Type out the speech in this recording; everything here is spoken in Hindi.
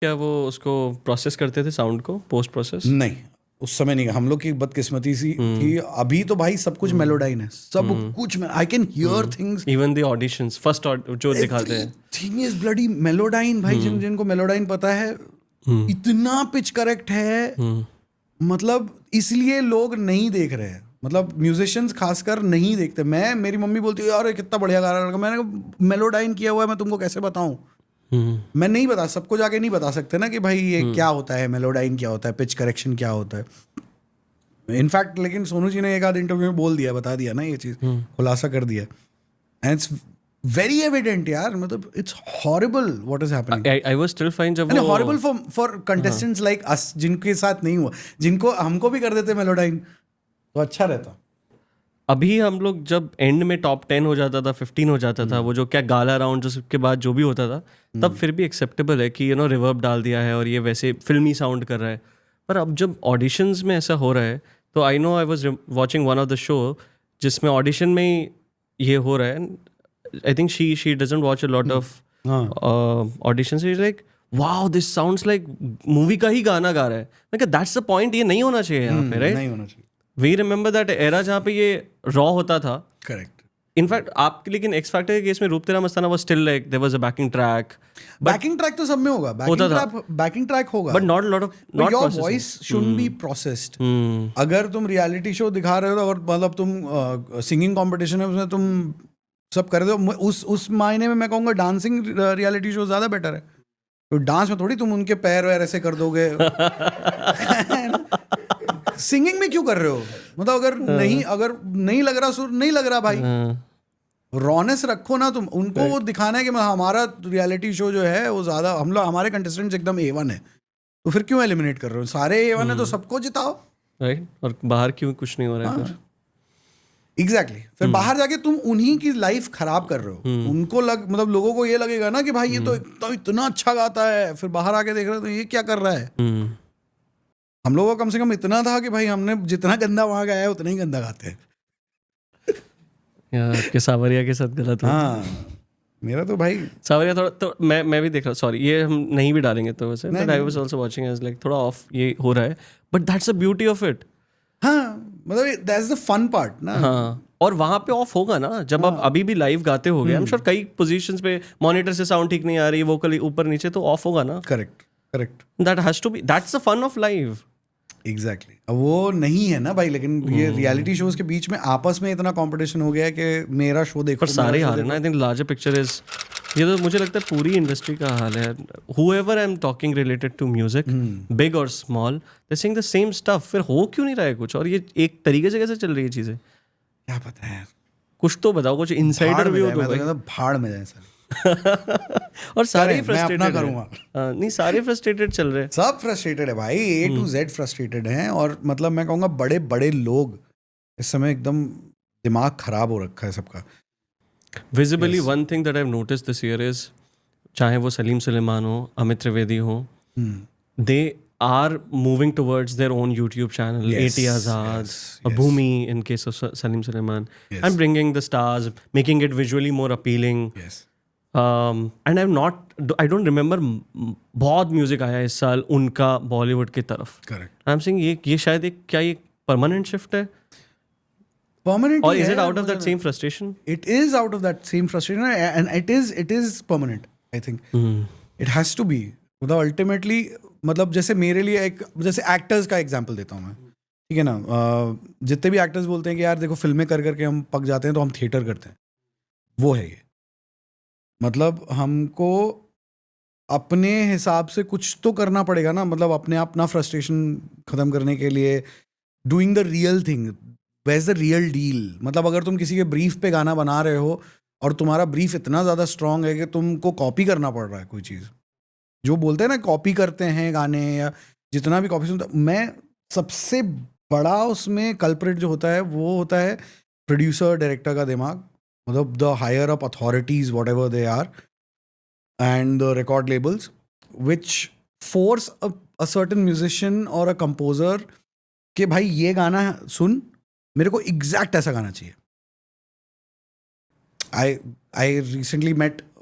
क्या वो उसको प्रोसेस करते थे साउंड को, पोस्ट प्रोसेस? नहीं, उस समय नहीं। हम लोग की बदकिस्मती सी थी। अभी तो भाई सब कुछ मेलोडाइन है, सब कुछ। I can hear things, even the auditions first जो दिखाते हैं, एवरीथिंग इज ब्लडी मेलोडाइन भाई। जिनको मेलोडाइन पता है, इतना पिच करेक्ट है। मतलब इसलिए लोग नहीं देख रहे हैं, मतलब म्यूजिशियंस खासकर नहीं देखते। मेरी मम्मी बोलती है यार ये कितना बढ़िया गा रहा है, मैंने कहा मेलोडाइन किया हुआ है, मैं तुमको कैसे बताऊं? मैं नहीं बता, सबको जाके नहीं बता सकते ना कि भाई ये क्या होता है, मेलोडाइन क्या होता है, पिच करेक्शन क्या होता है। इनफैक्ट लेकिन सोनू जी ने एक आध इंटरव्यू में बोल दिया, बता दिया ना ये चीज़, खुलासा कर दिया। एंड इट्स वेरी एविडेंट यार, मतलब it's horrible what is happening. I was still fine जब एंड वो horrible for contestants like us, जिनके साथ नहीं हुआ, जिनको हमको भी कर देते मेलोडाइन तो अच्छा रहता। अभी हम लोग जब एंड में टॉप 10 हो जाता था, 15 हो जाता था, वो जो क्या गाला राउंड जो सबके बाद जो भी होता था, तब फिर भी एक्सेप्टेबल है कि रिवर्ब डाल दिया है और ये वैसे फिल्मी साउंड कर रहा है। पर अब जब ऑडिशंस में ऐसा हो रहा है, तो I know I was watching one of the show जिसमें ऑडिशन में ही ये हो रहा है। I think she doesn't watch a lot of auditions, is like wow this sounds like movie का ही गाना गा रहा है। मैं कहा दैट्स द पॉइंट, ये नहीं होना चाहिए यहाँ पे, राइट? नहीं होना चाहिए। वी रिमेंबर दैट एरा जहाँ पे ये रॉ होता था। करेक्ट। इनफैक्ट आपके, लेकिन एक्स फैक्टर के केस में Roop Tera Mastana was still like there was a backing track. Backing track तो सब में होगा, बैकिंग ट्रैक होगा, but not lot of not your voice should be processed. अगर तुम रियलिटी शो दिखा रहे हो और मतलब तुम सिंगिंग कंपटीशन है उसमें तुम सब कर रहे हो, उस मायने में मैं कहूँगा डांसिंग रियलिटी शो ज़्यादा बेटर है। तो डांस में थोड़ी तुम उनके पैर वैर ऐसे कर दोगे। सिंगिंग में क्यों कर रहे हो? मतलब अगर नहीं लग रहा सुर, नहीं लग रहा भाई, रॉनेस रखो ना तुम। उनको वो दिखाना है कि हमारा रियलिटी शो जो है वो ज़्यादा, हम लोग हमारे कंटेस्टेंट्स एकदम A1 है, तो फिर क्यों एलिमिनेट कर रहे हो? सारे A1 है तो सबको जिताओ, राइट? और बाहर क्यों कुछ नहीं हो रहा है फिर? एग्जैक्टली। फिर बाहर जाके तुम उन्हीं की लाइफ खराब कर रहे हो। उनको मतलब लोगों को ये लगेगा ना कि भाई ये तो इतना अच्छा गाता है, फिर बाहर आके देख रहे हो तो ये क्या कर रहा है। हम लोगों का कम से कम इतना था कि भाई हमने जितना गंदा वहां गाया है उतना ही गंदा गाते हैं। कि सावरिया के साथ गलत हो। हाँ, मेरा तो भाई सावरिया थोड़ा तो मैं भी देख रहा हूँ, सॉरी ये हम नहीं भी डालेंगे तो वैसे, but I was also watching as like थोड़ा ऑफ ये हो रहा है, but that's the beauty of it. हाँ, मतलब दैट्स द फन पार्ट ना। हाँ, और वहाँ पे ऑफ होगा ना जब आप अभी भी लाइव गाते होगे। आई एम श्योर कई पोजीशंस पे मॉनिटर से साउंड ठीक नहीं आ रही, वोकल ऊपर नीचे, तो ऑफ होगा ना। Correct. That has to be, that's the fun of live. Exactly. अब वो नहीं है ना भाई, लेकिन ये रियलिटी शोज के बीच में आपस में इतना कंपटीशन हो गया है कि मेरा शो देखो, पर सारे हार है ना। I think larger picture is, ये तो मुझे लगता है पूरी इंडस्ट्री का हाल है। whoever I am talking related to music, big और small, they saying the same stuff. फिर हो क्यों नहीं रहा है कुछ? और ये एक तरीके से कैसे चल रही है चीजें? क्या पता है, कुछ तो बताओ, कुछ इनसाइडर व्यू दो भाई। भाड़ में जाए सर। और सारे फ्रस्ट्रेटेड मैं करूंगा। नहीं, सारे फ्रस्ट्रेटेड चल रहे हैं, सब फ्रस्ट्रेटेड है भाई, A to Z फ्रस्ट्रेटेड हैं। और मतलब मैं कहूँगा बड़े बड़े लोग इस समय एकदम दिमाग खराब हो रखा है सबका। Visibly one thing that I have noticed this year is, चाहे वो सलीम सुलेमान हो, अमित त्रिवेदी हो, दे are moving towards their own YouTube channel. A.T. Azad, Bhumi in case of Salim Suleiman, and bringing the stars, making it visually more appealing. Yes. And I don't remember बहुत म्यूजिक आया इस साल उनका बॉलीवुड की तरफ। Correct. I'm saying ये शायद क्या ये परमानेंट शिफ्ट है? Permanent. Or is it out of that same frustration? It is out of that same frustration, and it is permanent. I think it has to be. मतलब ultimately, मतलब जैसे मेरे लिए जैसे एक्टर्स का एग्जांपल देता हूँ मैं, ठीक है ना। जितने भी एक्टर्स बोलते हैं कि यार देखो फिल्में कर करके हम पक जाते हैं तो हम थिएटर करते हैं, वो है ये। मतलब हमको अपने हिसाब से कुछ तो करना पड़ेगा ना, मतलब अपना फ्रस्ट्रेशन खत्म करने के लिए, doing the real thing, where is the real deal. मतलब अगर तुम किसी के ब्रीफ पे गाना बना रहे हो और तुम्हारा ब्रीफ इतना ज़्यादा स्ट्रांग है कि तुमको कॉपी करना पड़ रहा है कोई चीज़, जो बोलते हैं ना कॉपी करते हैं गाने, या जितना भी कॉपी सुनता, मैं सबसे बड़ा उसमें कल्प्रिट जो होता है वो होता है प्रोड्यूसर डायरेक्टर का दिमाग। मतलब the higher up authorities whatever they are and the record labels which force a certain musician और अ कंपोजर कि भाई ये गाना सुन, मेरे को एग्जैक्ट ऐसा गाना चाहिए। I recently met